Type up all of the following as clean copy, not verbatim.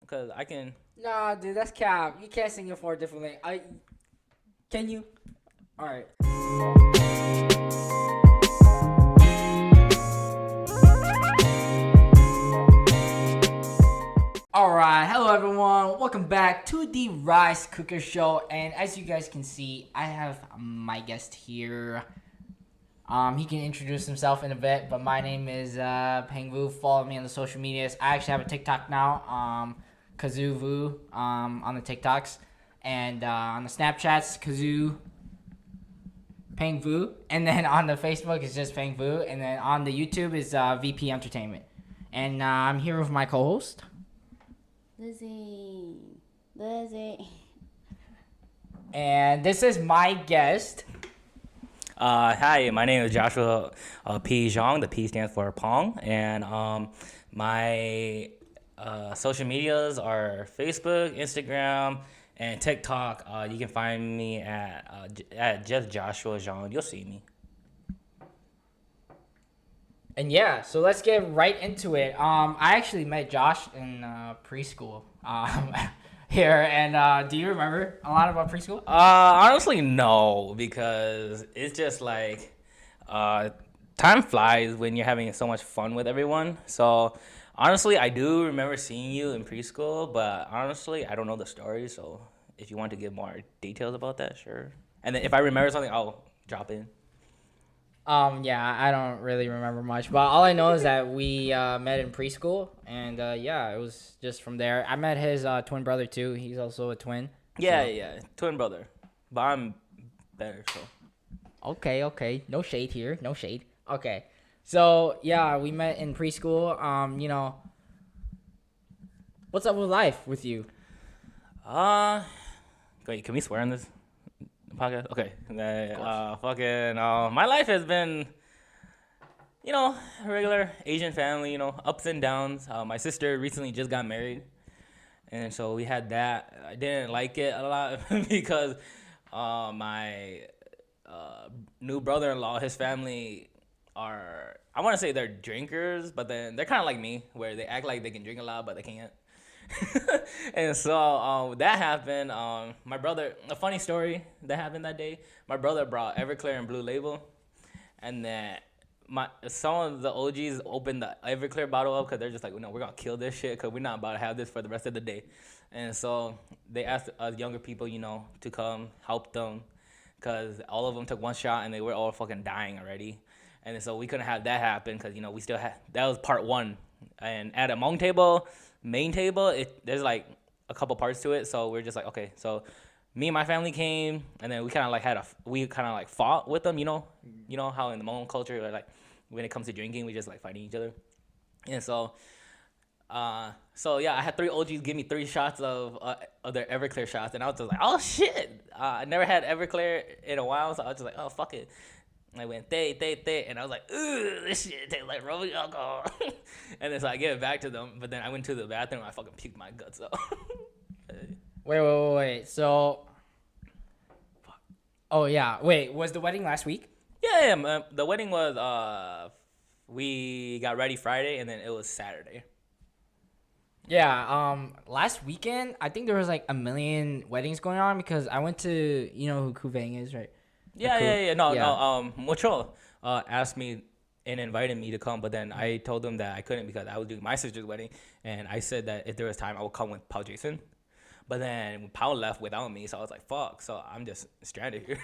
because I can. Nah, dude, that's cap. You can't sing it four differently. Can you? All right. All right, hello everyone. Welcome back to the Ricecookers show. And as you guys can see, I have my guest here. He can introduce himself in a bit, but my name is Peng Vu. Follow me on the social medias. I actually have a TikTok now, Kazoo Vu, on the TikToks, and on the Snapchats, Kazoo Peng Vu, and then on the Facebook it's just Peng Vu, and then on the YouTube is VP Entertainment. And I'm here with my co-host. Lizzie. And this is my guest. Hi, my name is Joshua P. Zhang. The P stands for Pong, and my social medias are Facebook, Instagram, and TikTok. You can find me at just Joshua Zhang. You'll see me. And yeah, so let's get right into it. I actually met Josh in preschool here, and do you remember a lot about preschool? Honestly, no, because it's just like time flies when you're having so much fun with everyone. So honestly, I do remember seeing you in preschool, but honestly, I don't know the story. So if you want to give more details about that, sure. And then if I remember something, I'll drop in. Yeah, I don't really remember much, but all I know is that we met in preschool, and yeah, it was just from there. I met his twin brother too. He's also a twin. Yeah, so. yeah, twin brother, but I'm better. So Okay, no shade here, no shade. Okay, so yeah, we met in preschool. What's up with life with you? wait, can we swear on this podcast? Okay, my life has been, regular Asian family, ups and downs. My sister recently just got married, and so we had that. I didn't like it a lot because my new brother-in-law, his family are, I want to say they're drinkers, but then they're kind of like me, where they act like they can drink a lot, but they can't. And so that happened. My brother, a funny story that happened that day. My brother brought Everclear and Blue Label, and then some of the OGs opened the Everclear bottle up because they're just like, no, we're gonna kill this shit because we're not about to have this for the rest of the day. And so they asked us younger people, to come help them because all of them took one shot and they were all fucking dying already. And so we couldn't have that happen because we still had, that was part one. And at a main table, there's like a couple parts to it, so we're just like, okay, so me and my family came, and then we kind of like fought with them, you know how in the Hmong culture, like when it comes to drinking, we just like fighting each other. And so yeah, I had three OGs give me 3 shots of their Everclear shots, and I was just like, oh shit, I never had Everclear in a while, so I was just like, oh fuck it. I went, they, and I was like, ooh, this shit tastes like rubbing alcohol. And then so I gave it back to them, but then I went to the bathroom and I fucking puked my guts out. Wait. So, oh yeah, wait, was the wedding last week? Yeah, the wedding was, we got ready Friday, and then it was Saturday. Yeah, last weekend, I think there was like a million weddings going on because I went to, you know who Kuvang is, right? Yeah. No. Mucho asked me and invited me to come, but then I told them that I couldn't because I was doing my sister's wedding, and I said that if there was time, I would come with Pao Jason. But then Pao left without me, so I was like, fuck. So I'm just stranded here.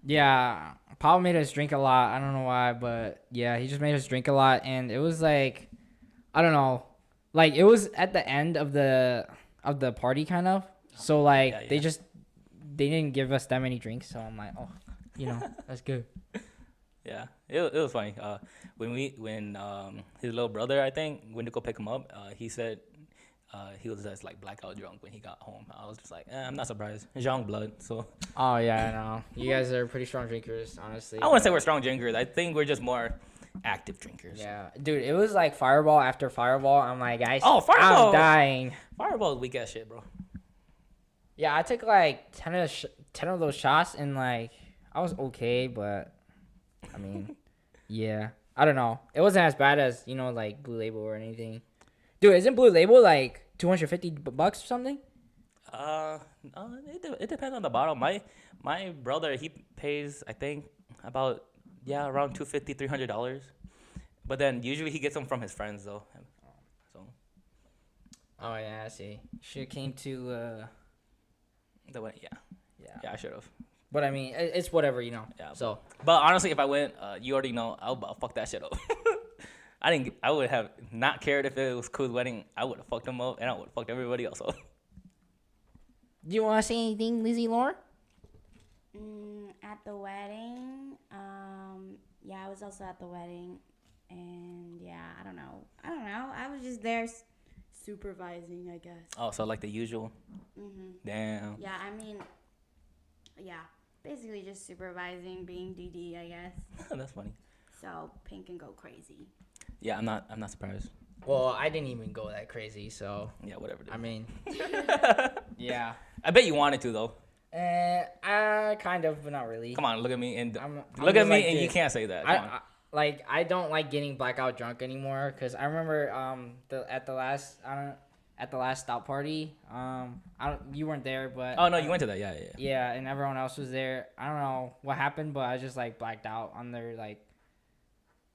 Yeah, Paul made us drink a lot. I don't know why, but yeah, he just made us drink a lot, and it was like, I don't know, like it was at the end of the party kind of. So like Yeah. they didn't give us that many drinks, so I'm like, oh, that's good. Yeah, it was funny. When his little brother, I think, went to go pick him up, he said he was just like blackout drunk when he got home. I was just like, I'm not surprised. Young blood, so. Oh yeah, I know. You guys are pretty strong drinkers, honestly. I wouldn't say we're strong drinkers. I think we're just more active drinkers. Yeah, dude, it was like fireball after fireball. I'm like, guys, Fireball! I'm dying. Fireball is weak ass shit, bro. Yeah, I took like 10 of those shots, and like I was okay, but I mean, yeah, I don't know. It wasn't as bad as like Blue Label or anything. Dude, isn't Blue Label like $250 or something? It depends on the bottle. My brother, he pays, I think, about, yeah, around $250, $300. But then usually he gets them from his friends though. So Oh yeah, I see. Should came to the way, yeah, yeah. yeah, I should have. But I mean, it's whatever, you know. Yeah. So But honestly, if I went, you already know, I'll fuck that shit up. I would have not cared if it was Cool's wedding. I would have fucked him up, and I would have fucked everybody else up. do you want to say anything, Lizzie Laura? At the wedding, yeah, I was also at the wedding, and yeah, I don't know. I was just there supervising, I guess. Oh, so like the usual. Damn. Yeah, I mean, yeah, basically just supervising, being DD, I guess. That's funny. So Pink can go crazy. Yeah, I'm not surprised. Well, I didn't even go that crazy, so Yeah, whatever. Dude. I mean, yeah. I bet you wanted to though. I kind of, but not really. Come on, look at me and I'm look at just me like and you this. can't say that. Come on. I don't like getting blackout drunk anymore because I remember at the last stop party you weren't there, but Oh no, you went to that. Yeah. yeah, and everyone else was there. I don't know what happened, but I just like blacked out on their like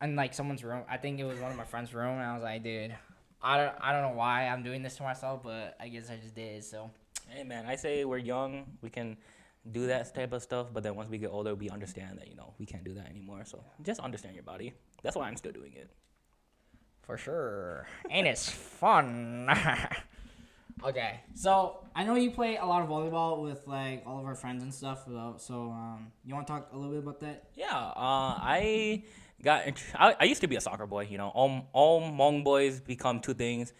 in like someone's room. I think it was one of my friend's room, and I was like, dude, I don't know why I'm doing this to myself, but I guess I just did. So Hey man, I say we're young, we can do that type of stuff, but then once we get older, we understand that we can't do that anymore. So just understand your body. That's why I'm still doing it. for sure, and it's fun. Okay, so I know you play a lot of volleyball with like all of our friends and stuff. So you want to talk a little bit about that? Yeah, I used to be a soccer boy. All Hmong boys become two things: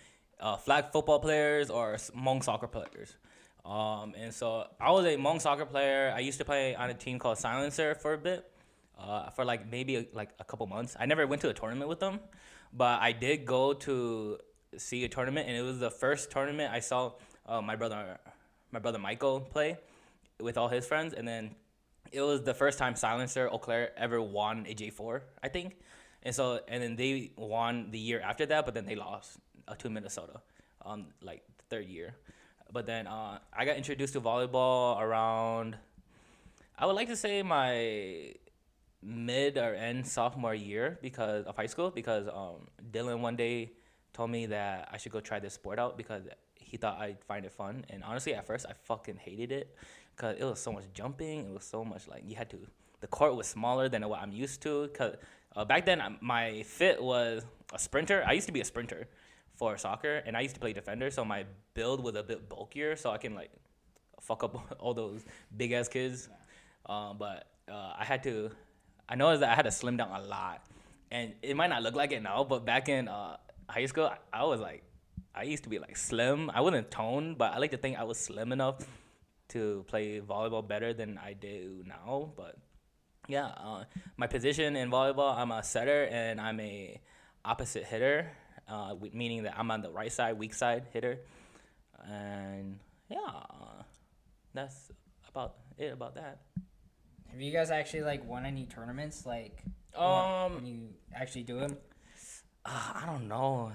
flag football players or Hmong soccer players. And so I was a Hmong soccer player. I used to play on a team called Silencer for a bit, for like maybe a couple months. I never went to a tournament with them, but I did go to see a tournament, and it was the first tournament I saw my brother Michael play with all his friends, and then it was the first time Silencer Eau Claire ever won a J4, I think. And then they won the year after that, but then they lost to Minnesota, like the third year. But then I got introduced to volleyball around, I would like to say my mid or end sophomore year because of high school, because Dylan one day told me that I should go try this sport out because he thought I'd find it fun. And honestly, at first I fucking hated it because it was so much jumping. It was so much like the court was smaller than what I'm used to. Because back then my fit was a sprinter. I used to be a sprinter for soccer, and I used to play defender, so my build was a bit bulkier, so I can like fuck up all those big ass kids. But I noticed that I had to slim down a lot, and it might not look like it now, but back in high school, I used to be like slim. I wasn't toned, but I like to think I was slim enough to play volleyball better than I do now. But yeah, my position in volleyball, I'm a setter and I'm a opposite hitter. Meaning that I'm on the right side, weak side hitter, and yeah, that's about it about that. Have you guys actually like won any tournaments like when you actually do them? I don't know.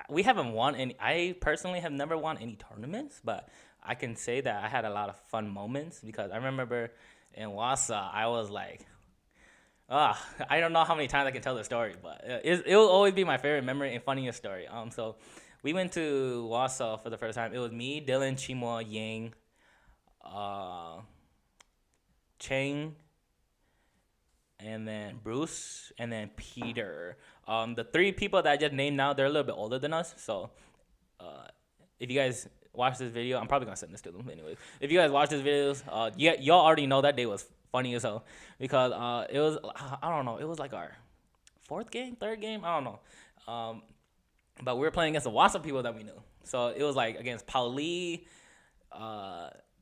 We haven't won any. I personally have never won any tournaments, but I can say that I had a lot of fun moments because I remember in Wasa, I was like, I don't know how many times I can tell the story, but it will always be my favorite memory and funniest story. So we went to Wausau for the first time. It was me, Dylan, Chimo, Yang, Cheng, and then Bruce, and then Peter. The three people that I just named now, they're a little bit older than us. So if you guys watch this video, I'm probably gonna send this to them anyways. If you guys watch this videos, y'all already know that day was funny as hell because it was, I don't know, it was like our third game, I don't know. But we were playing against the Wasa people that we knew. So it was like against Pauli,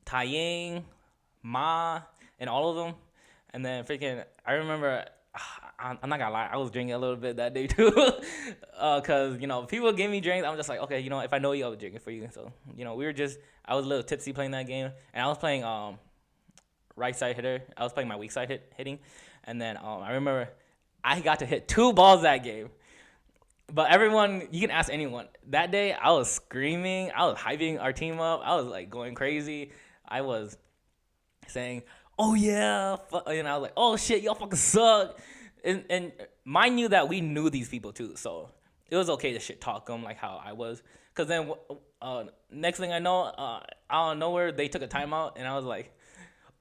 Taiying, Ma, and all of them. And then freaking, I remember, I'm not gonna lie, I was drinking a little bit that day too. Cause people gave me drinks. I'm just like, okay, if I know you, I'll drink it for you. So I was a little tipsy playing that game, and I was playing right side hitter. I was playing my weak side hitting, and then I remember I got to hit 2 balls that game, But everyone, you can ask anyone. That day, I was screaming. I was hyping our team up. I was like going crazy. I was saying, "Oh yeah," and I was like, "Oh shit, y'all fucking suck." And mind you that we knew these people too, so it was okay to shit talk them like how I was. Cause then, next thing I know, out of nowhere they took a timeout, and I was like,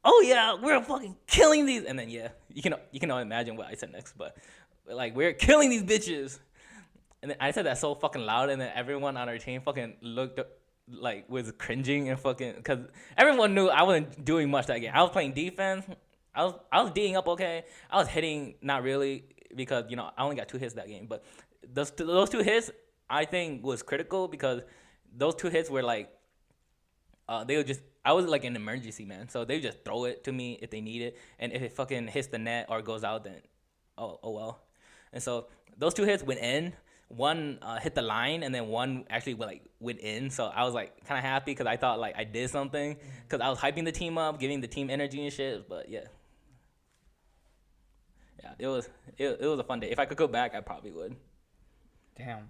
"Oh yeah, we're fucking killing these." And then yeah, you can only imagine what I said next, but like we're killing these bitches. And then I said that so fucking loud, and then everyone on our team fucking looked like was cringing and fucking because everyone knew I wasn't doing much that game. I was playing defense. I was D'ing up okay. I was hitting not really because I only got 2 hits that game, but those 2 hits I think was critical because those 2 hits were like they would just I was like an emergency man, so they would just throw it to me if they need it, and if it fucking hits the net or goes out, then oh well. And so those 2 hits went in. One hit the line, and then one actually went in. So I was like kind of happy because I thought like I did something because I was hyping the team up, giving the team energy and shit. But yeah, it was a fun day. If I could go back, I probably would. Damn.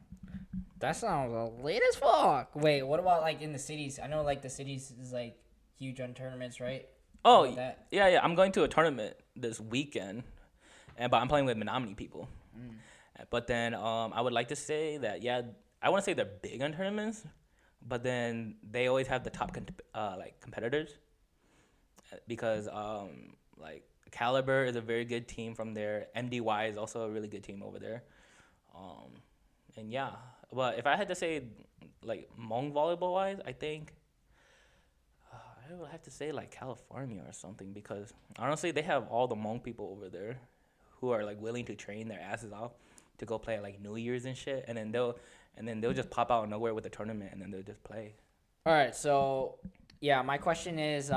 That sounds late as fuck. Wait, what about like in the cities? I know like the cities is like huge on tournaments, right? Oh About that. yeah. I'm going to a tournament this weekend, but I'm playing with Menominee people. But then I would like to say that yeah, I want to say they're big on tournaments, but then they always have the top competitors because like Caliber is a very good team from there. MDY is also a really good team over there. Um, and yeah, but if I had to say like Hmong volleyball wise, I think I would have to say like California or something because honestly they have all the Hmong people over there who are like willing to train their asses off to go play at like New Year's and shit, and then they'll just pop out of nowhere with a tournament and then they'll just play. All right, so yeah, my question is,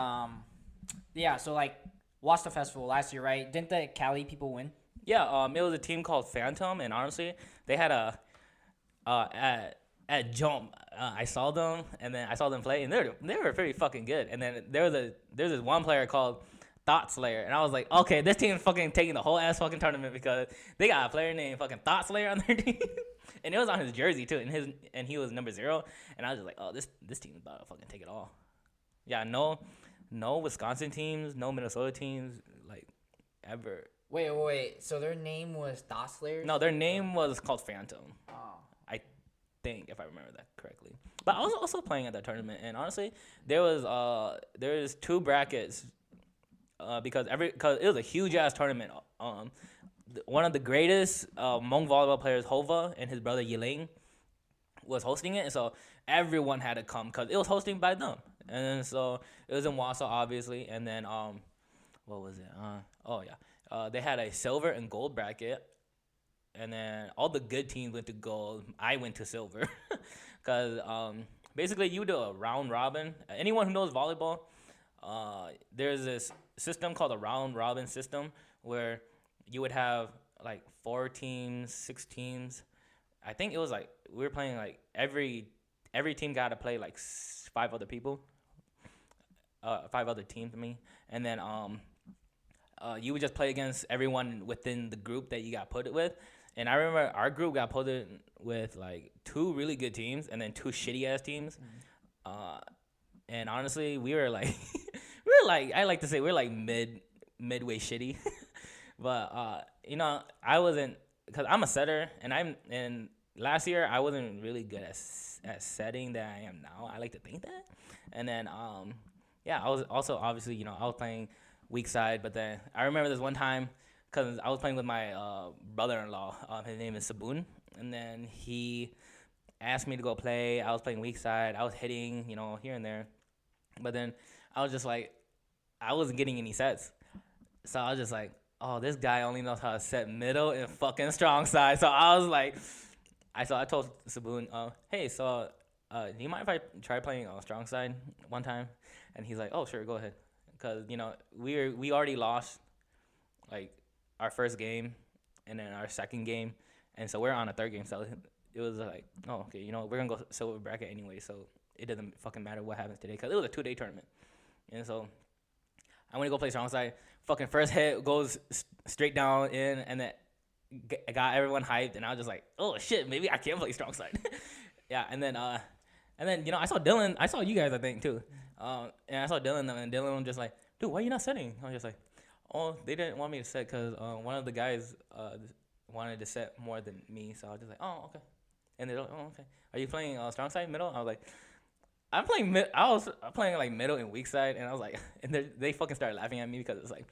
yeah, so like Wasta Festival last year, right? Didn't the Cali people win? Yeah, it was a team called Phantom, and honestly, they had a at Jump. I saw them, and then I saw them play, and they were pretty fucking good. And then there's this one player called Thought Slayer, and I was like, okay, this team is fucking taking the whole ass fucking tournament because they got a player named fucking Thought Slayer on their team, and it was on his jersey too, and he was number 0, and I was just like, oh, this team is about to fucking take it all. Yeah, no Wisconsin teams, no Minnesota teams, like ever. Wait. So their name was Thought Slayers? No, their name was called Phantom. Oh. I think if I remember that correctly. But I was also playing at that tournament, and honestly, there's 2 brackets because it was a huge ass tournament. One of the greatest Hmong volleyball players, Hova, and his brother Yiling was hosting it, and so everyone had to come because it was hosted by them. And then so it was in Wausau, obviously, and then what was it? Oh yeah, they had a silver and gold bracket, and then all the good teams went to gold. I went to silver, because basically you do a round robin. Anyone who knows volleyball, there's this system called a round robin system where you would have like 4 teams, 6 teams. I think it was like we were playing like every team got to play like 5 other people, 5 other teams. And then you would just play against everyone within the group that you got put with. And I remember our group got put in with like 2 really good teams and then 2 shitty ass teams. And honestly, we were like, I like to say we're like midway shitty. But I wasn't, because I'm a setter, and last year I wasn't really good at setting that I am now. I like to think that. And then yeah, I was also obviously I was playing weak side, but then I remember this one time because I was playing with my brother-in-law. His name is Sabun, and then he asked me to go play. I was playing weak side. I was hitting here and there, but then I was just like I wasn't getting any sets, so I was just like, oh, this guy only knows how to set middle and fucking strong side. So I was like, I told Sabun, hey, so do you mind if I try playing strong side one time? And he's like, oh, sure, go ahead. Because we already lost like our first game and then our second game, and so we're on a third game. So it was like, oh, okay, we're gonna go silver bracket anyway, so it doesn't fucking matter what happens today because it was a 2-day tournament. And so I want to go play strong side. Fucking first hit goes straight down in, and then got everyone hyped, and I was just like, oh shit, maybe I can play strong side. Yeah, and then I saw Dylan. I saw you guys, I think too. And I saw Dylan, and Dylan was just like, dude, why you not setting? I was just like, oh, they didn't want me to set because one of the guys wanted to set more than me, so I was just like, oh, okay. And they're like, oh, okay. Are you playing strong side middle? I was like, I'm playing mid. I was playing like middle and weak side, and I was like, and they fucking started laughing at me because it's like,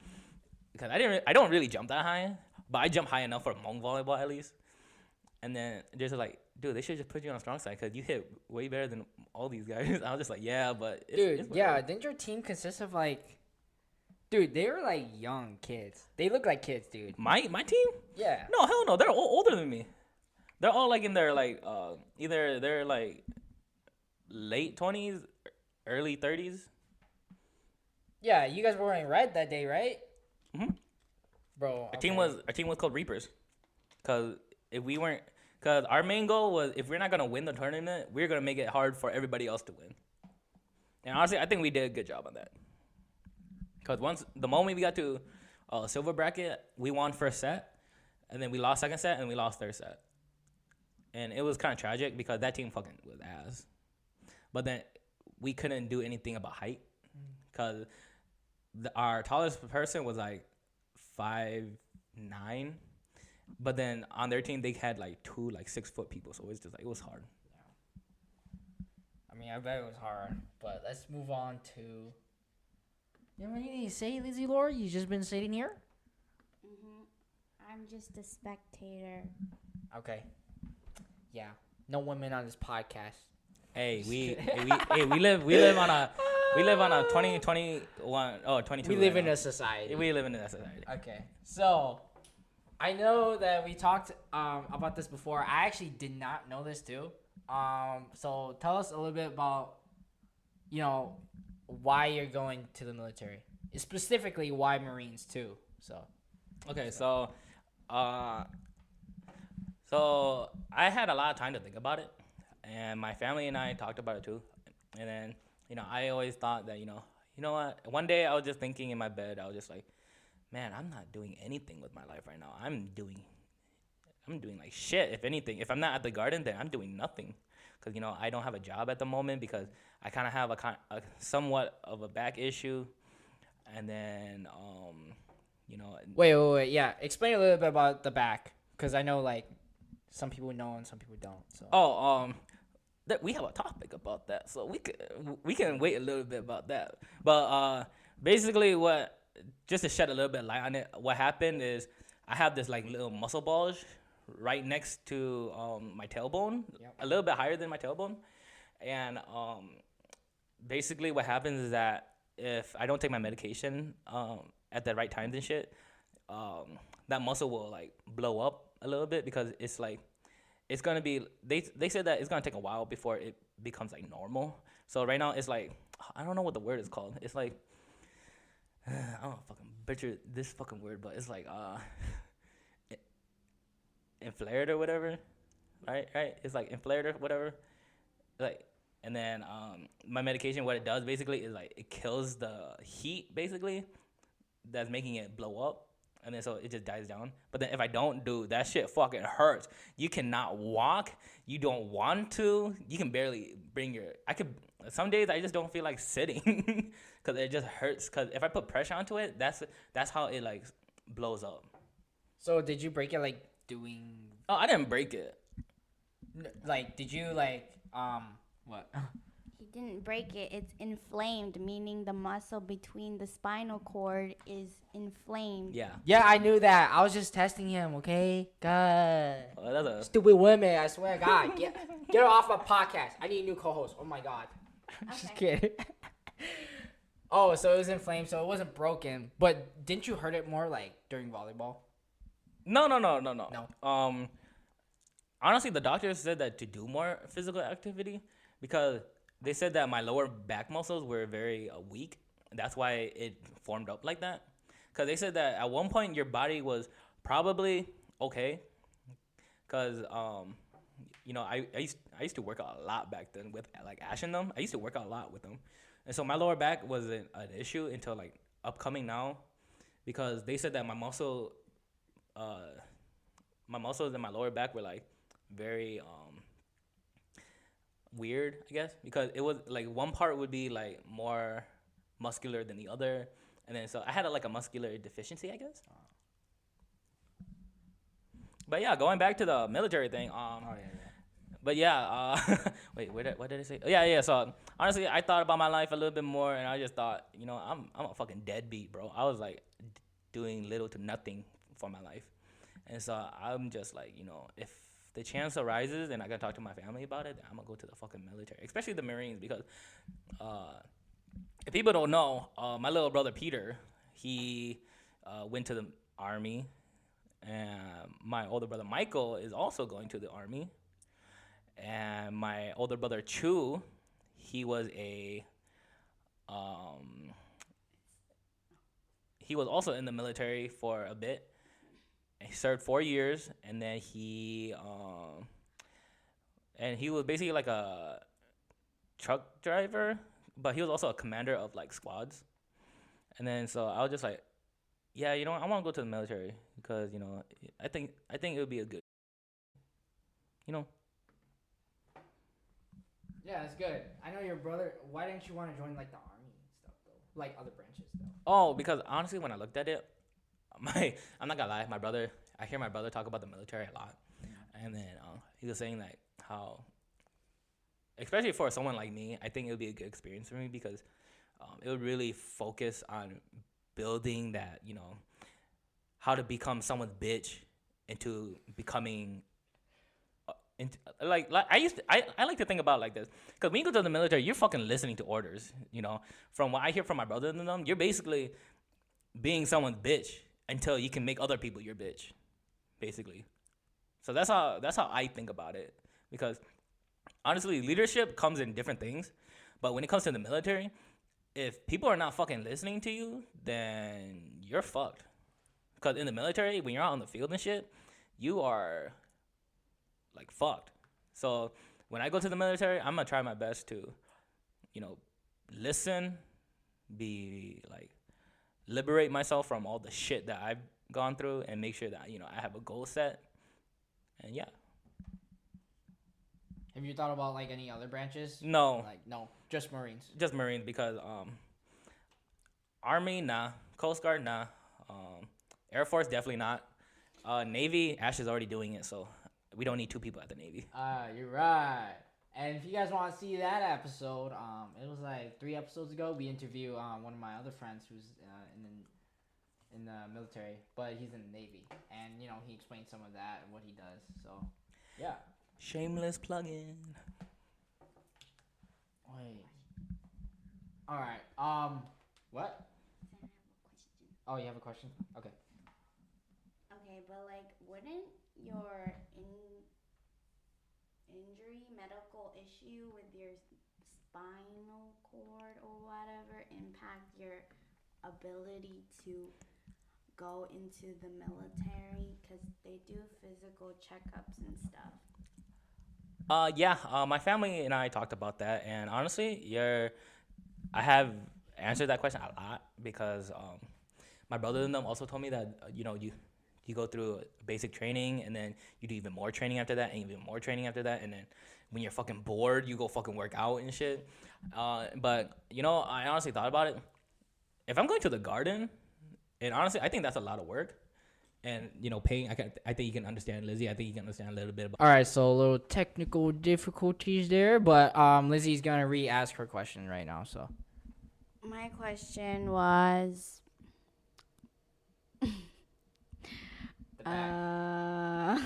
because I don't really jump that high, but I jump high enough for Hmong volleyball at least. And then they're just like, dude, they should just put you on a strong side because you hit way better than all these guys. I was just like, yeah, but it's yeah, didn't your team consist of like, dude, they were like young kids. They look like kids, dude. My team? Yeah. No, hell no. They're all older than me. They're all like in their like either they're like late 20s, early 30s. Yeah, you guys were wearing red that day, right? Mhm. Bro, Our team was called Reapers, cause if we weren't, cause our main goal was if we're not gonna win the tournament, we're gonna make it hard for everybody else to win. And honestly, I think we did a good job on that. Cause the moment we got to silver bracket, we won first set, and then we lost second set, and we lost third set. And it was kind of tragic because that team fucking was ass. But then we couldn't do anything about height, cause our tallest person was like 5'9", but then on their team they had like two like 6 foot people, so it's just like it was hard. I mean, I bet it was hard, but let's move on to. You know what you need to say, Lizzie Laura? You just been sitting here. I'm just a spectator. Okay. Yeah. No women on this podcast. Hey, we live on a 2021 22. We live right in now. a society. We live in that society. Okay. So, I know that we talked about this before. I actually did not know this too. So tell us a little bit about, why you're going to the military. Specifically, why Marines too. So. Okay, so I had a lot of time to think about it, and my family and I talked about it too. And then, I always thought that, you know what? One day I was just thinking in my bed, I was just like, man, I'm not doing anything with my life right now. I'm doing like shit. If anything, if I'm not at the garden, then I'm doing nothing. Because, I don't have a job at the moment because I kind of have a somewhat of a back issue. And then, Wait. Yeah. Explain a little bit about the back. Because I know, like, some people know and some people don't. So. That we have a topic about that, so we can wait a little bit about that. But basically, just to shed a little bit of light on it, what happened is I have this like little muscle bulge right next to my tailbone, Yep. a little bit higher than my tailbone, and basically what happens is that if I don't take my medication at the right times and shit, that muscle will like blow up a little bit because it's like. It's gonna be. They said that it's gonna take a while before it becomes like normal. So right now it's like I don't know what the word is called. It's like I don't fucking butcher this fucking word, but it's like inflared or whatever, right? It's like inflared or whatever, like. And then my medication, what it does basically is like it kills the heat basically that's making it blow up. And then so it just dies down. But then if I don't do that shit fucking hurts. You cannot walk. You don't want to. You can barely bring some days I just don't feel like sitting because it just hurts. Because if I put pressure onto it, that's how it like blows up. So did you break it like doing? Oh, I didn't break it. Like, did you like what? He didn't break it. It's inflamed, meaning the muscle between the spinal cord is inflamed. Yeah. Yeah, I knew that. I was just testing him. Okay, God. Oh, that's Stupid women. I swear, to God, get her off my podcast. I need a new co-host. Oh my God. Just kidding. Oh, so it was inflamed, so it wasn't broken. But didn't you hurt it more like during volleyball? No. No. Honestly, the doctors said that to do more physical activity because they said that my lower back muscles were very weak. That's why it formed up like that. Because they said that at one point your body was probably okay. Because, I used to work out a lot back then with like Ash and them. I used to work out a lot with them. And so my lower back wasn't an issue until like upcoming now. Because they said that my muscle my muscles in my lower back were like very weird, I guess, because it was like one part would be like more muscular than the other, and then so I had like a muscular deficiency, I guess. But yeah, going back to the military thing. Oh yeah, yeah. But yeah, wait, what did I say? Oh, yeah, yeah. So honestly, I thought about my life a little bit more, and I just thought, I'm a fucking deadbeat, bro. I was like doing little to nothing for my life, and so I'm just like, if the chance arises and I gotta talk to my family about it, I'm gonna go to the fucking military, especially the Marines, because uh, if people don't know, my little brother Peter, he went to the army, and my older brother Michael is also going to the army, and my older brother Chu, he was a um, he was also in the military for a bit. He served 4 years, and then he was basically like a truck driver, but he was also a commander of like squads. And then so I was just like, yeah, I want to go to the military because I think it would be a good, you know. Yeah, that's good. I know your brother. Why didn't you want to join like the army and stuff though? Like other branches though. Oh, because honestly, when I looked at it, I'm not gonna lie, I hear my brother talk about the military a lot, and then he was saying like how, especially for someone like me, I think it would be a good experience for me because it would really focus on building that, how to become someone's bitch into becoming into, like I like to think about it like this, because when you go to the military, you're fucking listening to orders. From what I hear from my brother and them, you're basically being someone's bitch until you can make other people your bitch, basically. So that's how I think about it, because honestly, leadership comes in different things, but when it comes to the military, if people are not fucking listening to you, then you're fucked. Because in the military, when you're out on the field and shit, you are like fucked. So when I go to the military, I'm gonna try my best to, you know, listen, be like liberate myself from all the shit that I've gone through, and make sure that I have a goal set. And yeah, Have you thought about like any other branches? no, Like no, just Marines. just Marines, because Army, nah. Coast Guard, nah. Um, Air Force, definitely not. Navy, Ash is already doing it, so we don't need two people at the Navy. You're right. And if you guys want to see that episode, it was like 3 episodes ago. We interviewed one of my other friends who's in the military, but he's in the Navy, and he explained some of that and what he does. So, yeah. Shameless plug-in. Wait. All right. What? I have a question. Oh, you have a question? Okay. Okay, but like, wouldn't your injury, medical issue with your spinal cord or whatever impact your ability to go into the military? Because they do physical checkups and stuff. Yeah. My family and I talked about that, and honestly, I have answered that question a lot, because my brother and them also told me that you go through basic training, and then you do even more training after that, and even more training after that, and then when you're fucking bored, you go fucking work out and shit. But I honestly thought about it. If I'm going to the garden, and honestly, I think that's a lot of work. And paying. I think you can understand, Lizzie. I think you can understand a little bit about. All right, so a little technical difficulties there, but Lizzie's gonna re-ask her question right now. So My question was. the back.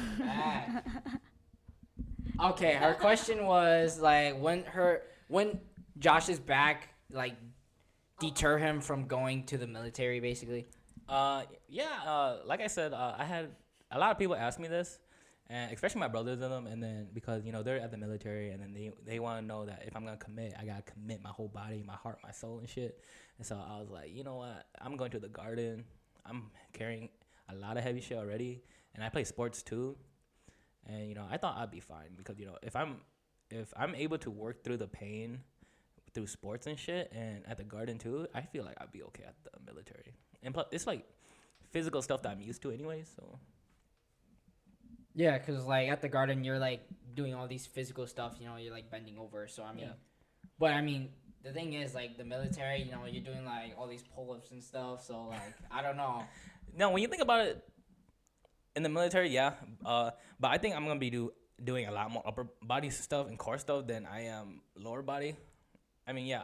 Okay, her question was like when Josh's back like deter him from going to the military, basically. Yeah. Like I said, I had a lot of people ask me this, and especially my brothers and them. And then because they're at the military, and then they want to know that if I'm gonna commit, I gotta commit my whole body, my heart, my soul, and shit. And so I was like, you know what? I'm going to the garden. I'm carrying a lot of heavy shit already, and I play sports too. And I thought I'd be fine, because if I'm able to work through the pain through sports and shit, and at the garden too, I feel like I'd be okay at the military. And plus, it's like physical stuff that I'm used to anyway. So Yeah, because like at the garden, you're like doing all these physical stuff. You're like bending over. So I mean, Yeah. but I mean, the thing is like the military. You're doing like all these pull-ups and stuff. So like I don't know. Now, when you think about it, in the military, yeah. But I think I'm gonna be doing a lot more upper body stuff and core stuff than I am lower body. I mean, yeah,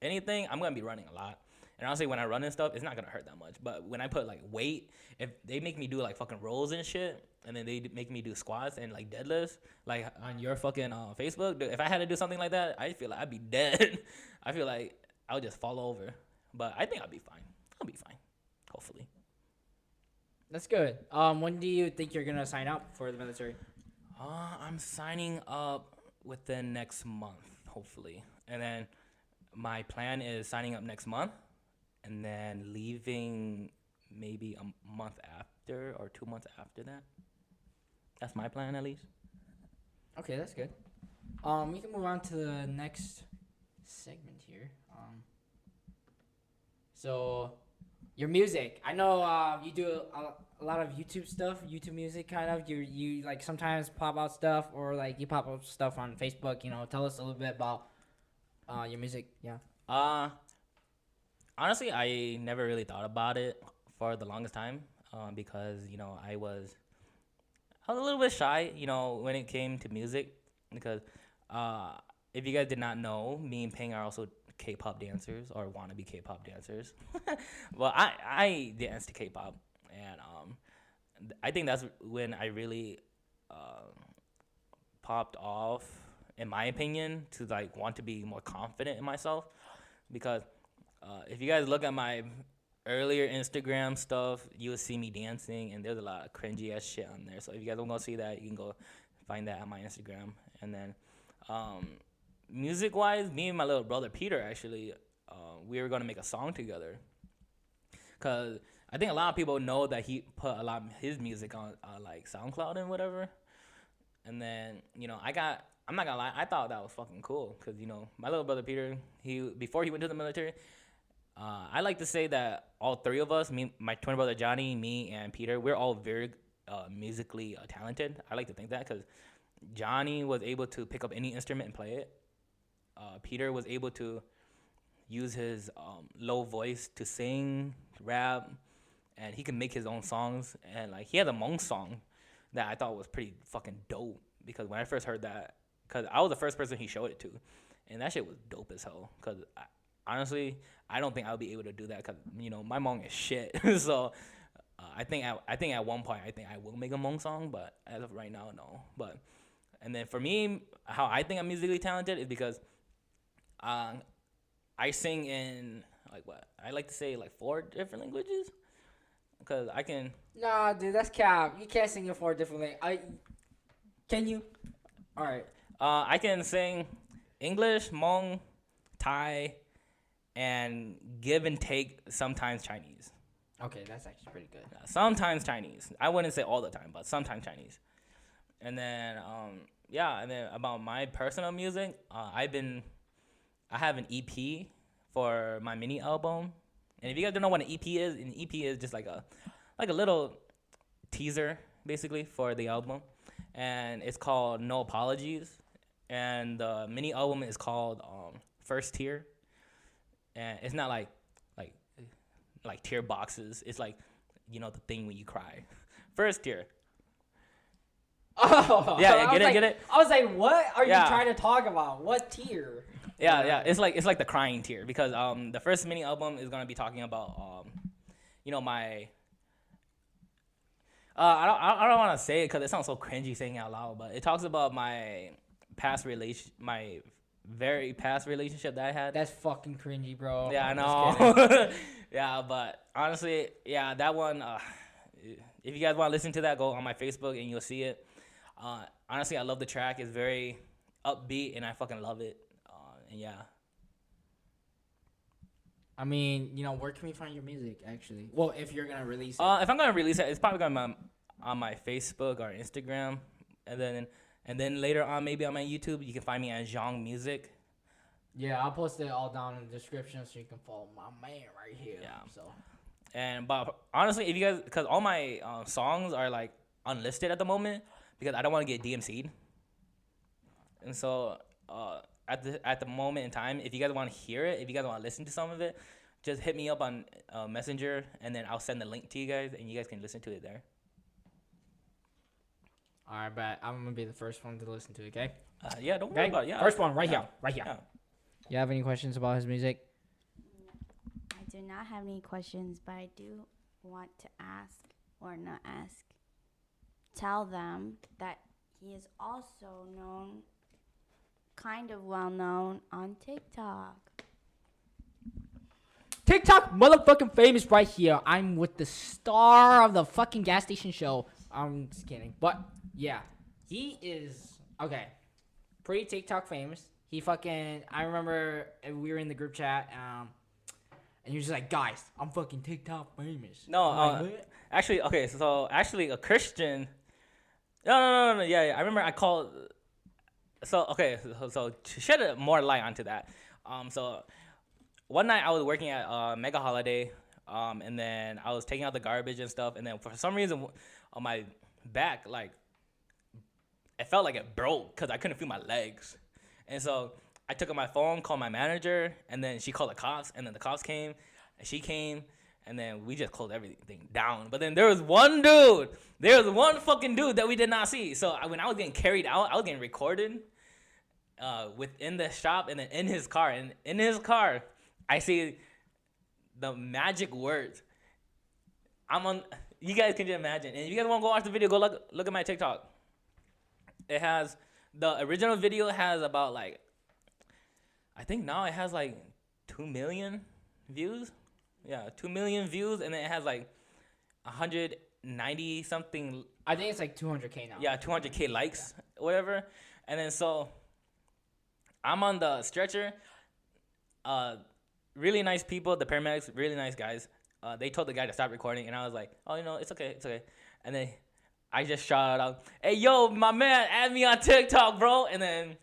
anything, I'm gonna be running a lot. And honestly, when I run and stuff, it's not gonna hurt that much. But when I put like weight, if they make me do like fucking rolls and shit, and then they make me do squats and like deadlifts, like on your fucking Facebook, dude, if I had to do something like that, I feel like I'd be dead. I feel like I would just fall over. But I think I'll be fine. I'll be fine, hopefully. That's good. When do you think you're gonna sign up for the military? I'm signing up within next month, hopefully, and then my plan is signing up next month and then leaving maybe a month after or 2 months after that. That's my plan, at least. Okay, that's good. We can move on to the next segment here. So your music. I know you do a lot of YouTube stuff, YouTube music kind of. You like sometimes pop out stuff or like you pop up stuff on Facebook. Tell us a little bit about your music. Yeah. Uh, Honestly, I never really thought about it for the longest time, because I was a little bit shy, when it came to music, because uh, if you guys did not know, me and Ping are also K-pop dancers or wannabe K-pop dancers. Well, I dance to K-pop, and I think that's when I really popped off, in my opinion, to like want to be more confident in myself, because if you guys look at my earlier Instagram stuff, you will see me dancing, and there's a lot of cringy ass shit on there. So if you guys don't go see that, you can go find that on my Instagram. And then, music wise, me and my little brother Peter actually, we were gonna make a song together. Cause I think a lot of people know that he put a lot of his music on like SoundCloud and whatever. And then I'm not gonna lie, I thought that was fucking cool. Cause my little brother Peter, before he went to the military, I like to say that all three of us, me, my twin brother Johnny, me, and Peter, we're all very musically talented. I like to think that because Johnny was able to pick up any instrument and play it. Peter was able to use his low voice to sing, rap, and he can make his own songs. And like he had a Hmong song that I thought was pretty fucking dope because when I first heard that, because I was the first person he showed it to, and that shit was dope as hell. Because honestly, I don't think I'll be able to do that because my Hmong is shit. So I think at one point I think I will make a Hmong song, but as of right now, no. But and then for me, how I think I'm musically talented is because I sing in like what I like to say like 4 different languages because I can. Nah, dude, that's cap. You can't sing in 4 different Can you? All right. I can sing English, Hmong, Thai, and give and take sometimes Chinese. Okay, that's actually pretty good. Sometimes Chinese. I wouldn't say all the time, but sometimes Chinese. And then and then about my personal music, I have an EP for my mini album. And if you guys don't know what an EP is, an EP is just like a little teaser basically for the album. And it's called No Apologies. And the mini album is called First Tier. And it's not like tear boxes. It's like the thing when you cry. First tier. Oh, Yeah, get it? I was like, what are you Yeah. trying to talk about? What tier? Yeah. It's like the crying tier because the first mini album is gonna be talking about my. I don't want to say it because it sounds so cringy saying it out loud, but it talks about my very past relationship that I had. That's fucking cringy, bro. Yeah, I I'm just kidding. know. Yeah, but honestly, yeah, that one. If you guys want to listen to that, go on my Facebook and you'll see it. Honestly, I love the track. It's very upbeat, and I fucking love it. And yeah. I mean, where can we find your music, actually? Well, if you're going to release it. If I'm gonna release it, it's probably gonna be on my Facebook or Instagram, and then later on maybe on my YouTube. You can find me at Zhang Music. Yeah, I'll post it all down in the description so you can follow my man right here. Yeah. So. But honestly, if you guys, because all my songs are like unlisted at the moment because I don't want to get DMC'd. And so at the moment in time, if you guys want to hear it, if you guys want to listen to some of it, just hit me up on Messenger, and then I'll send the link to you guys, and you guys can listen to it there. All right, but I'm gonna be the first one to listen to it. Okay. Yeah, don't worry about it. Yeah, First one, right here, right here. Yeah. You have any questions about his music? I do not have any questions, but I do want to ask, or not ask, tell them that he is also known, kind of well known on TikTok. TikTok motherfucking famous right here. I'm with the star of the fucking gas station show. I'm just kidding. But yeah, he is okay. Pretty TikTok famous. He fucking I remember we were in the group chat, and he was just like, guys, I'm fucking TikTok famous. No, I'm like, actually, okay, so actually a Christian. No, yeah, I remember I called. So okay, so to shed more light onto that, so one night I was working at Mega Holiday, and then I was taking out the garbage and stuff, and then for some reason on my back, like, it felt like it broke because I couldn't feel my legs, and so I took out my phone, called my manager, and then she called the cops, and then the cops came, and she came, and then we just closed everything down. But then there was one fucking dude that we did not see. So when I was getting carried out, I was getting recorded within the shop, and then in his car, and in his car, I see the magic words. You guys can just imagine. And if you guys want to go watch the video, go look at my TikTok. It has, the original video has about like, I think now it has like 2 million views. Yeah, 2 million views, and then it has like 190 something. I think it's like 200K now. Yeah, 200K likes, whatever. And then so I'm on the stretcher. Really nice people, the paramedics, really nice guys. They told the guy to stop recording, and I was like, oh, it's okay. And then I just shouted out, hey, yo, my man, add me on TikTok, bro. And then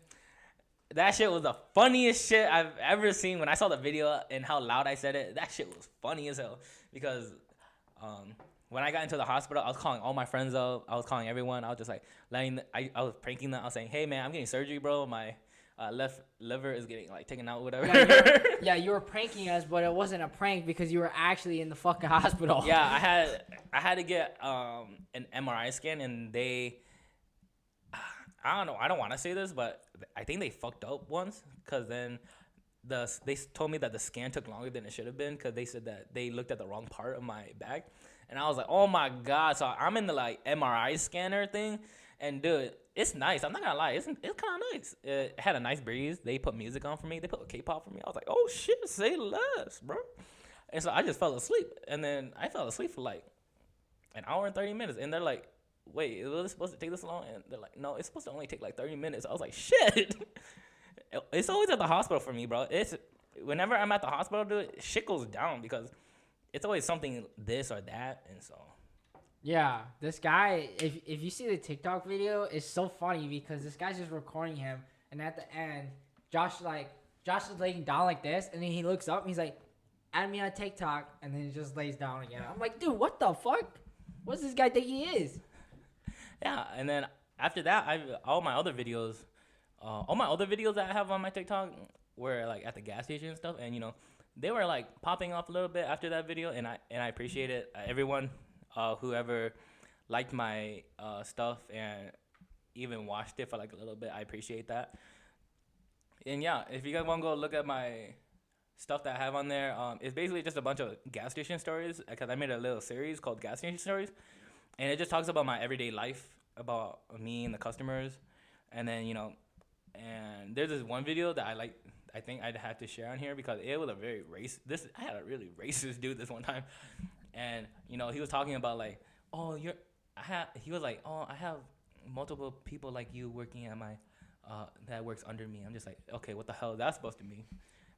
that shit was the funniest shit I've ever seen. When I saw the video and how loud I said it, that shit was funny as hell. Because when I got into the hospital, I was calling all my friends up. I was calling everyone. I was just like I was pranking them. I was saying, hey, man, I'm getting surgery, bro. My left liver is getting like taken out, whatever. Yeah, you were pranking us, but it wasn't a prank because you were actually in the fucking hospital. Yeah, I had to get an MRI scan, and I don't know. I don't want to say this, but I think they fucked up once, because then they told me that the scan took longer than it should have been, because they said that they looked at the wrong part of my back, and I was like, oh my god. So I'm in the like MRI scanner thing, and dude, it's nice. I'm not gonna lie, it's kind of nice. It had a nice breeze. They put music on for me. They put K-pop for me. I was like, oh shit, say less, bro. And so I just fell asleep, and then I fell asleep for like an hour and 30 minutes, and they're like, wait, was it supposed to take this long? And they're like, no, it's supposed to only take like 30 minutes. I was like, shit. It's always at the hospital for me, bro. It's whenever I'm at the hospital, dude, shit goes down, because it's always something this or that, and so. Yeah, this guy, if you see the TikTok video, it's so funny because this guy's just recording him, and at the end, Josh is laying down like this, and then he looks up and he's like, add me on TikTok, and then he just lays down again. I'm like, dude, what the fuck? What's this guy think he is? Yeah, and then after that, all my other videos that I have on my TikTok were like at the gas station and stuff, and they were like popping off a little bit after that video, and I appreciate it. Everyone, whoever liked my stuff and even watched it for like a little bit, I appreciate that. And yeah, if you guys want to go look at my stuff that I have on there, it's basically just a bunch of gas station stories, because I made a little series called Gas Station Stories, and it just talks about my everyday life, about me and the customers, and then and there's this one video that I think I'd have to share on here, because it was a very I had a really racist dude this one time, and he was talking about like, he was like, oh, I have multiple people like you working at my that works under me. I'm just like, okay, what the hell is that supposed to mean?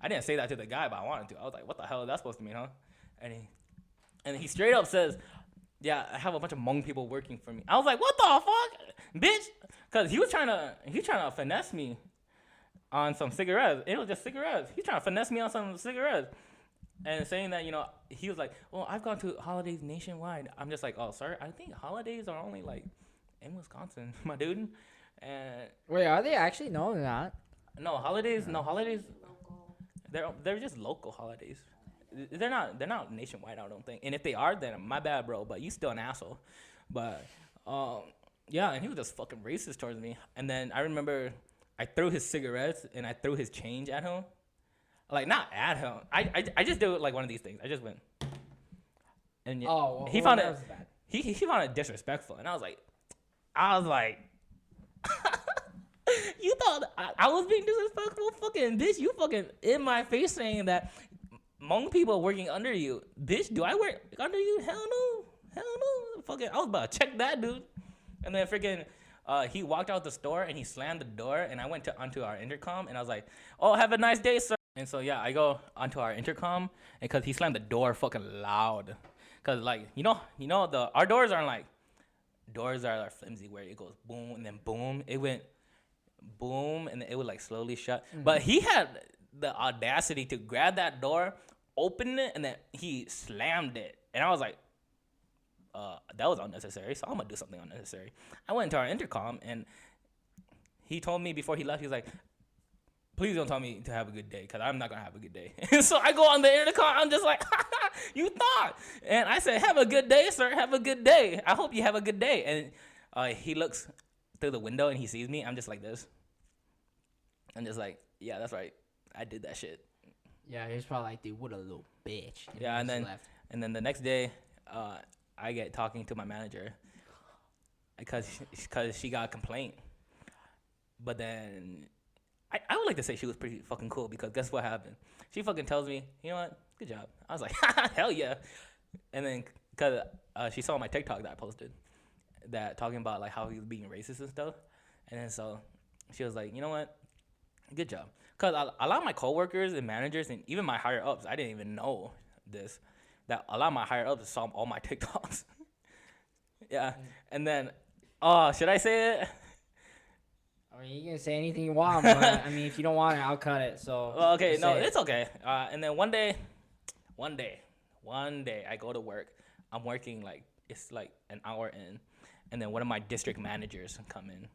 I didn't say that to the guy, but I wanted to. I was like, what the hell is that supposed to mean, huh? And he straight up says, yeah, I have a bunch of Hmong people working for me. I was like, what the fuck, bitch? Because he was trying to finesse me on some cigarettes. It was just cigarettes. He's trying to finesse me on some cigarettes. And saying that, he was like, well, I've gone to holidays nationwide. I'm just like, oh, sir, I think holidays are only like in Wisconsin, my dude. And Wait, are they actually? No, they're not. no holidays, no holidays. Local. They're just local holidays. They're not nationwide. I don't think. And if they are, then my bad, bro. But you still an asshole. But um, yeah, and he was just fucking racist towards me. And then I remember I threw his cigarettes and I threw his change at him. Like not at him. I just did like one of these things. I just went. And Oh, he well, found that it. was bad. He found it disrespectful, and I was like, you thought I was being disrespectful? Fucking bitch, you fucking in my face saying that Hmong people working under you. Bitch, do I work under you? Hell no. Hell no. Fucking, I was about to check that, dude. And then freaking, he walked out the store and he slammed the door, and I went onto our intercom, and I was like, oh, have a nice day, sir. And so, yeah, I go onto our intercom, because he slammed the door fucking loud. Because, like, our doors aren't like, doors are like flimsy where it goes boom and then boom. It went boom and then it would like slowly shut. But he had the audacity to grab that door, open it, and then he slammed it. And I was like, that was unnecessary, so I'm gonna do something unnecessary. I went into our intercom and he told me before he left, he was like, please don't tell me to have a good day, because I'm not gonna have a good day. So I go on the intercom, I'm just like, you thought. And I said, have a good day, sir. Have a good day. I hope you have a good day. And he looks through the window and he sees me. I'm just like this. I'm just like, yeah, that's right. I did that shit. Yeah, he's probably like, dude, what a little bitch. Yeah, he and just then left. and then the next day, I get talking to my manager because she got a complaint. But then I would like to say she was pretty fucking cool, because guess what happened? She fucking tells me, you know what? Good job. I was like, hell yeah. And then because she saw my TikTok that I posted, that talking about like how he was being racist and stuff. And then so she was like, you know what? Good job. Because a lot of my coworkers and managers and even my higher ups, I didn't even know this, that a lot of my higher ups saw all my TikToks. Yeah. And then, should I say it? I mean, you can say anything you want, but I mean, if you don't want it, I'll cut it. So. Well, okay, just no, say it. it's okay. And then one day, I go to work. I'm working like it's like an hour in, and then one of my district managers come in,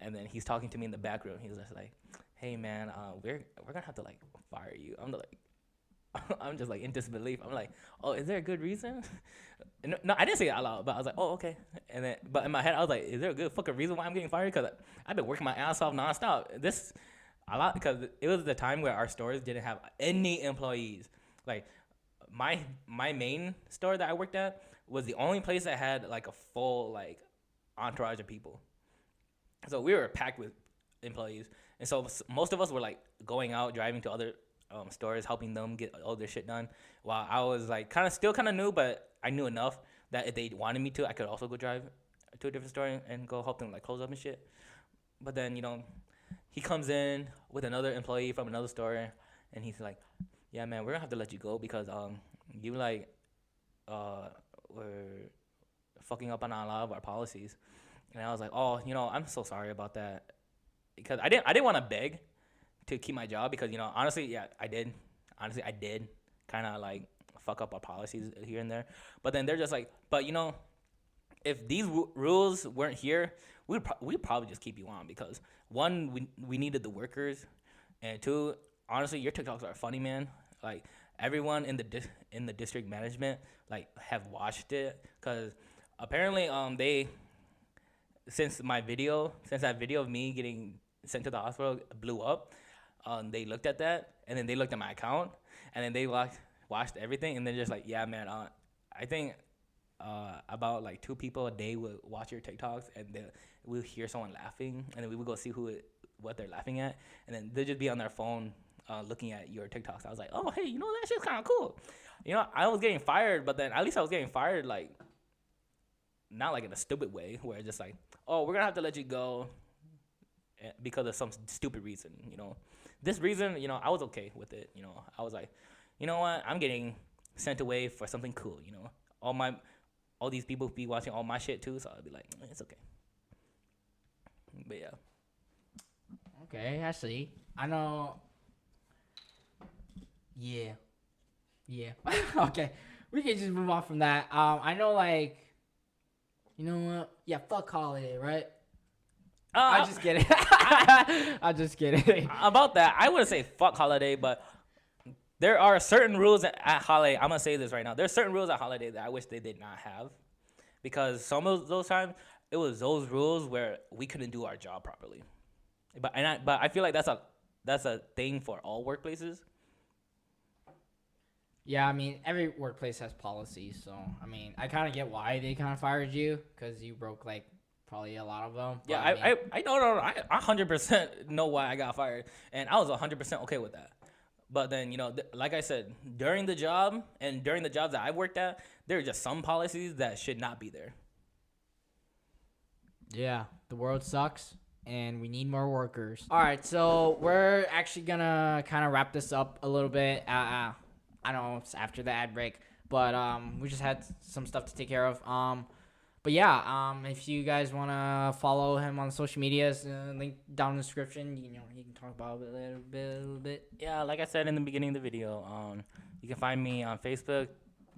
and then he's talking to me in the back room. He's just like, "Hey man, we're gonna have to like fire you." I'm like, I'm just like in disbelief. I'm like, "Oh, is there a good reason?" No, I didn't say it out loud, but I was like, "Oh, okay." And then, but in my head, I was like, "Is there a good fucking reason why I'm getting fired?" Because I've been working my ass off nonstop. This a lot, because it was the time where our stores didn't have any employees. Like my main store that I worked at was the only place that had like a full like entourage of people. So we were packed with employees, and so most of us were like going out, driving to other stores, helping them get all their shit done. While I was like still kind of new, but I knew enough that if they wanted me to, I could also go drive to a different store and go help them like close up and shit. But then he comes in with another employee from another store, and he's like, "Yeah, man, we're gonna have to let you go because you like were fucking up on a lot of our policies." And I was like, "Oh, I'm so sorry about that," because I didn't want to beg to keep my job, because honestly, yeah, I did. Honestly, I did kind of like fuck up our policies here and there. But then they're just like, "But if these rules weren't here, we'd probably just keep you on, because one, we needed the workers, and two, honestly, your TikToks are funny, man. Like everyone in the district management like have watched it, because apparently they since that video of me getting sent to the hospital blew up, they looked at that, and then they looked at my account, and then they watched everything, and they're just like, yeah, man, I think about like 2 people a day will watch your TikToks, and we'll hear someone laughing, and then we will go see what they're laughing at, and then they'll just be on their phone looking at your TikToks. I was like, oh, hey, that shit's kind of cool. I was getting fired, but then at least I was getting fired like not like in a stupid way where it's just like, oh, we're gonna have to let you go because of some stupid reason. This reason, I was okay with it. I was like, you know what, I'm getting sent away for something cool. All these people be watching all my shit too, so I'll be like, it's okay. But yeah. Okay, I see. I know. Yeah. Okay, we can just move on from that. I know, like, You know what? Yeah, fuck holiday, right? Uh, I'm just kidding. I'm just kidding. about that, I wouldn't say fuck holiday, but there are certain rules at holiday. I'm gonna say this right now. There's certain rules at holiday that I wish they did not have, because some of those times it was those rules where we couldn't do our job properly. But I feel like that's a thing for all workplaces. Yeah, I mean, every workplace has policies, so I mean, I kind of get why they kind of fired you because you broke like probably a lot of them. Yeah, but I mean, I don't know. I 100% know why I got fired, and I was 100% okay with that. But then, like I said, during the job and during the jobs that I worked at, there are just some policies that should not be there. yeah, the world sucks and we need more workers. All right, so we're actually gonna kind of wrap this up a little bit. I don't know, it's after the ad break, but we just had some stuff to take care of. But yeah, if you guys wanna follow him on social medias, link down in the description. He can talk about it a little bit. Yeah, like I said in the beginning of the video, you can find me on Facebook,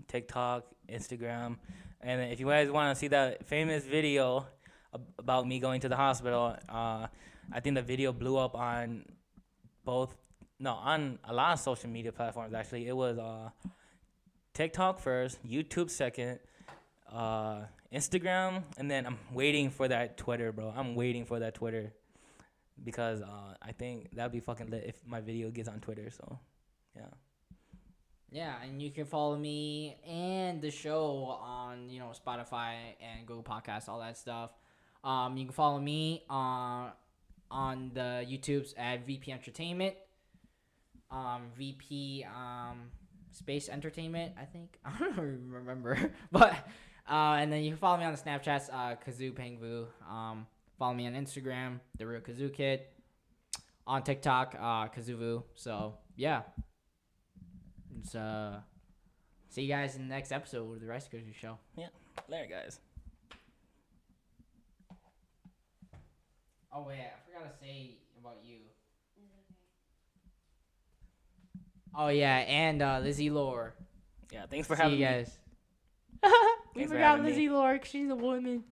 TikTok, Instagram, and if you guys want to see that famous video about me going to the hospital, I think the video blew up on on a lot of social media platforms. Actually, it was TikTok first, YouTube second, Instagram, and then I'm waiting for that Twitter, bro. I'm waiting for that Twitter because I think that'd be fucking lit if my video gets on Twitter. So, yeah. Yeah, and you can follow me and the show on Spotify and Google Podcasts, all that stuff. You can follow me on the YouTubes at VP Entertainment, VP Space Entertainment, I think. I don't remember, but and then you can follow me on the Snapchats, Kazoo Pengvu. Follow me on Instagram, The Real Kazoo Kid. On TikTok, Kazuvu. So yeah. See you guys in the next episode of the Ricecookers Show. Yeah. Later, guys. Oh wait, I forgot to say about you. Oh yeah, and Lizzie Lore. Yeah, thanks for See having you me. guys. We Thanks for forgot having me. Lizzie Lore 'cause she's a woman.